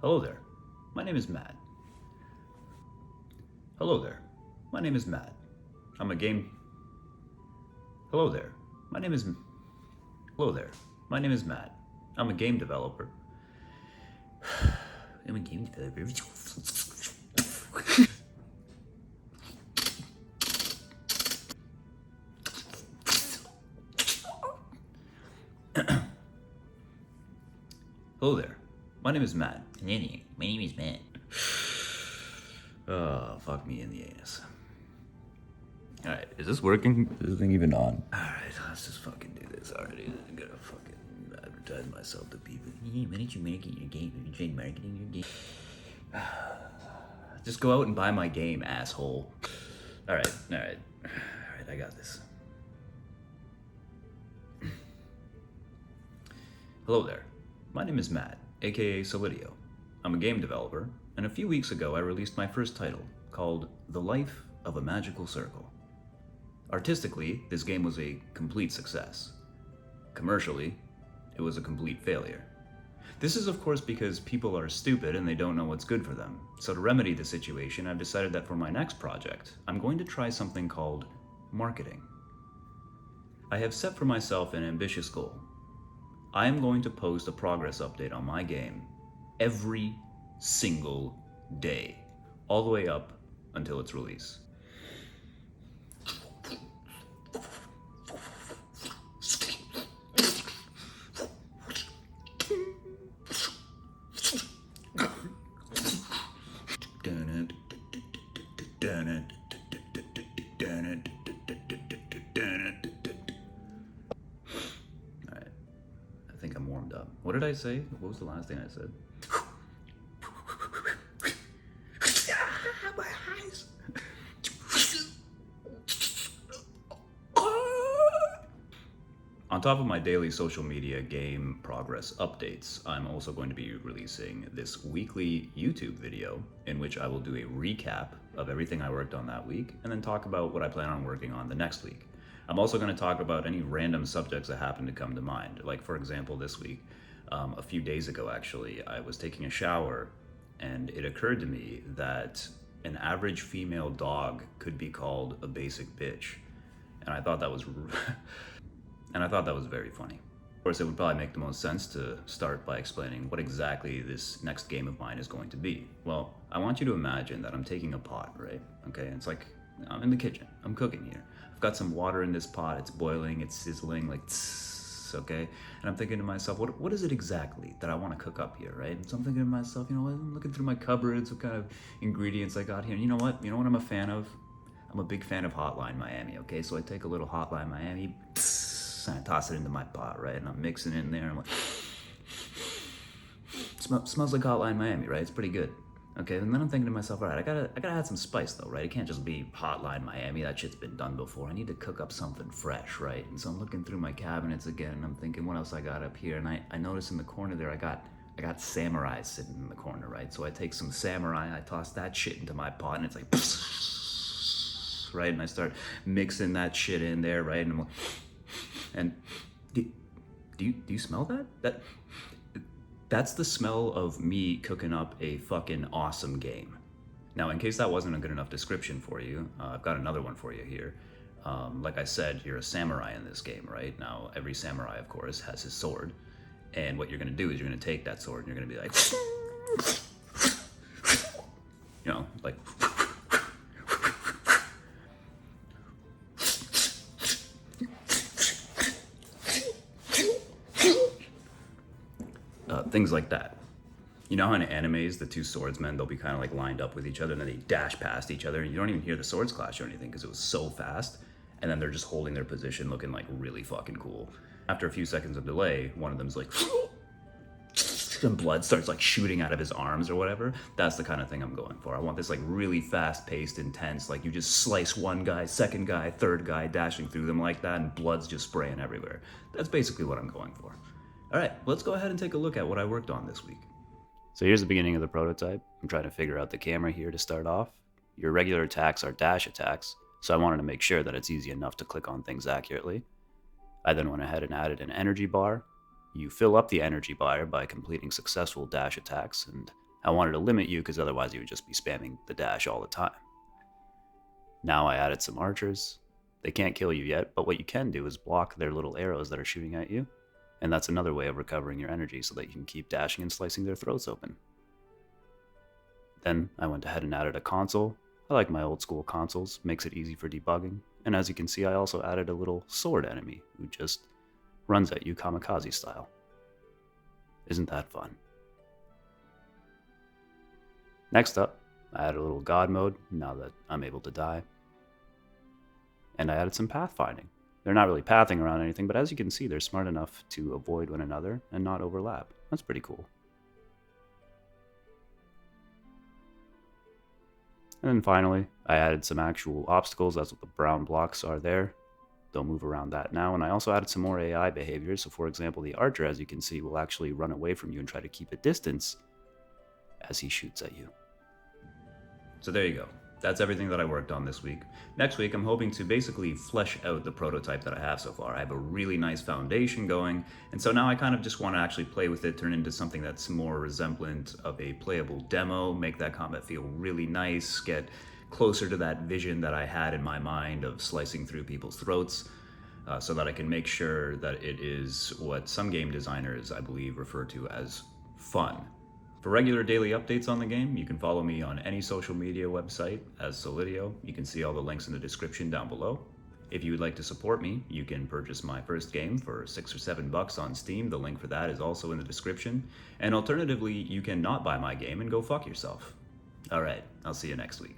Hello there. My name is Matt. Hello there. My name is Matt. I'm a game. Hello there. My name is. Hello there. My name is Matt. I'm a game developer. I'm a game developer. Hello there. My name is Matt. My name is Matt. Oh, fuck me in the anus. Alright, is this working? Is this thing even on? Alright, let's just fucking do this already. I'm gonna fucking advertise myself to people. Hey, why don't you market your game? Have you tried marketing your game? Just go out and buy my game, asshole. Alright, I got this. Hello there. My name is Matt, aka Solidio. I'm a game developer, and a few weeks ago I released my first title, called The Life of a Magical Circle. Artistically, this game was a complete success. Commercially, it was a complete failure. This is of course because people are stupid and they don't know what's good for them. So to remedy the situation, I've decided that for my next project, I'm going to try something called marketing. I have set for myself an ambitious goal. I am going to post a progress update on my game every single day, all the way up until its release. Alright, I think I'm warmed up. What did I say? What was the last thing I said? My eyes. On top of my daily social media game progress updates, I'm also going to be releasing this weekly YouTube video in which I will do a recap of everything I worked on that week and then talk about what I plan on working on the next week. I'm also going to talk about any random subjects that happen to come to mind. Like for example, this week, a few days ago actually, I was taking a shower and it occurred to me that an average female dog could be called a basic bitch. And I thought that was very funny. Of course, it would probably make the most sense to start by explaining what exactly this next game of mine is going to be. Well, I want you to imagine that I'm taking a pot, right? Okay, it's like I'm in the kitchen, I'm cooking here. I've got some water in this pot, it's boiling, it's sizzling, like tss, okay? And I'm thinking to myself, what is it exactly that I want to cook up here, right? And so I'm thinking to myself, you know what, I'm looking through my cupboards, what kind of ingredients I got here. And you know what I'm a fan of? I'm a big fan of Hotline Miami, okay? So I take a little Hotline Miami, and I toss it into my pot, right? And I'm mixing it in there. I'm like, smells like Hotline Miami, right? It's pretty good. Okay, and then I'm thinking to myself, all right, I gotta add some spice though, right? It can't just be Hotline Miami. That shit's been done before. I need to cook up something fresh, right? And so I'm looking through my cabinets again, and I'm thinking, what else I got up here? And I notice in the corner there, I got samurai sitting in the corner, right? So I take some samurai, I toss that shit into my pot, and it's like, right? And I start mixing that shit in there, right? And I'm like, and do you smell that? That's the smell of me cooking up a fucking awesome game. Now, in case that wasn't a good enough description for you, I've got another one for you here. Like I said, you're a samurai in this game, right? Now, every samurai, of course, has his sword. And what you're gonna do is you're gonna take that sword and you're gonna be like, you know, like, things like that. You know how in animes, the two swordsmen, they'll be kind of like lined up with each other and then they dash past each other and you don't even hear the swords clash or anything because it was so fast. And then they're just holding their position looking like really fucking cool. After a few seconds of delay, one of them's like, and blood starts like shooting out of his arms or whatever. That's the kind of thing I'm going for. I want this like really fast paced, intense, like you just slice one guy, second guy, third guy, dashing through them like that and blood's just spraying everywhere. That's basically what I'm going for. All right, let's go ahead and take a look at what I worked on this week. So here's the beginning of the prototype. I'm trying to figure out the camera here to start off. Your regular attacks are dash attacks, so I wanted to make sure that it's easy enough to click on things accurately. I then went ahead and added an energy bar. You fill up the energy bar by completing successful dash attacks, and I wanted to limit you because otherwise you would just be spamming the dash all the time. Now I added some archers. They can't kill you yet, but what you can do is block their little arrows that are shooting at you, and that's another way of recovering your energy so that you can keep dashing and slicing their throats open. Then I went ahead and added a console. I like my old school consoles, makes it easy for debugging, and as you can see I also added a little sword enemy who just runs at you kamikaze style. Isn't that fun? Next up, I added a little god mode now that I'm able to die. And I added some pathfinding. They're not really pathing around anything, but as you can see, they're smart enough to avoid one another and not overlap. That's pretty cool. And then finally, I added some actual obstacles. That's what the brown blocks are there. They'll move around that now. And I also added some more AI behavior. So for example, the archer, as you can see, will actually run away from you and try to keep a distance as he shoots at you. So there you go. That's everything that I worked on this week. Next week, I'm hoping to basically flesh out the prototype that I have so far. I have a really nice foundation going, and so now I kind of just want to actually play with it, turn it into something that's more resemblant of a playable demo, make that combat feel really nice, get closer to that vision that I had in my mind of slicing through people's throats, so that I can make sure that it is what some game designers, I believe, refer to as fun. For regular daily updates on the game, you can follow me on any social media website as Solidio. You can see all the links in the description down below. If you would like to support me, you can purchase my first game for $6 or $7 on Steam. The link for that is also in the description. And alternatively, you can not buy my game and go fuck yourself. All right, I'll see you next week.